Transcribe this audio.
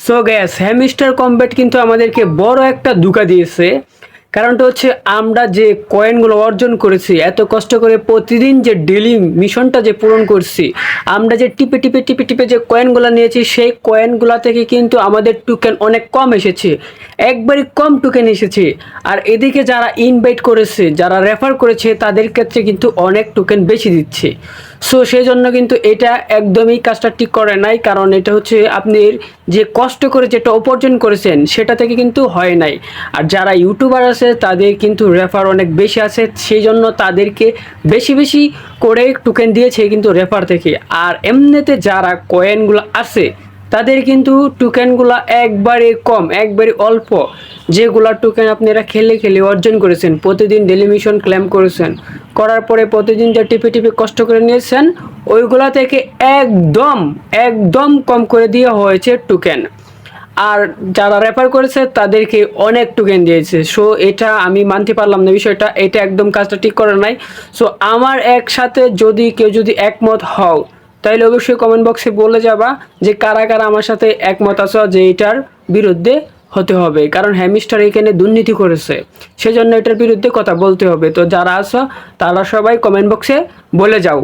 So gas hamster combat কিন্তু আমাদেরকে বড় একটা ধোঁকা দিয়েছে। কারণটা হচ্ছে আমরা যে কয়েনগুলো অর্জন করেছি এত কষ্ট করে প্রতিদিন যে ডেলি মিশনটা যে পূরণ করছি, আমরা যে টিপে টিপে টিপে টিপে যে কয়েনগুলো নিয়েছি সেই কয়েনগুলো থেকে কিন্তু আমাদের টোকেন অনেক কম এসেছে, একবারই কম টোকেন এসেছে। আর এদিকে যারা ইনভাইট করেছে, যারা রেফার করেছে তাদের ক্ষেত্রে কিন্তু অনেক টোকেন বেশি দিচ্ছে। সো সেই জন্য কিন্তু এটা একদমই কাজটা ঠিক করে নাই, কারণ এটা হচ্ছে আপনি যে কষ্ট করে যেটা উপার্জন করেছেন সেটা থেকে কিন্তু হয় নাই। আর যারা ইউটিউবার আছে তাদের কিন্তু রেফার অনেক বেশি আছে, সেই জন্য তাদেরকে বেশি বেশি করে টোকেন দিয়েছে কিন্তু রেফার থেকে। আর এমনিতে যারা কয়েনগুলো আছে তাদের কিন্তু টোকেনগুলো একবারে কম, একবারে অল্প। যেগুলা টোকেন আপনারা খেলে খেলে অর্জন করেছেন, প্রতিদিন ডেলি মিশন ক্লেম করেছেন, করার পরে প্রতিদিন যা টিপে টিপে কষ্ট করে নিয়েছেন, ওইগুলা থেকে একদম একদম কম করে দেওয়া হয়েছে টোকেন। আর যারা রেফার করেছে তাদেরকে অনেক টোকেন দিয়েছে। সো এটা আমি মানতে পারলাম না বিষয়টা, এটা একদম কাজটা ঠিক করে নাই। সো আমার একসাথে যদি কেউ যদি একমত হও তাহলে অবশ্যই কমেন্ট বক্সে বলে যাবা যে কারা কারা আমার সাথে একমত আছো যে এটার বিরুদ্ধে হতে হবে, কারণ হ্যামস্টার এখানে দুর্নীতি করেছে, সেজন্য এটার বিরুদ্ধে কথা বলতে হবে। তো যারা আছো তারা সবাই কমেন্ট বক্সে বলে যাও।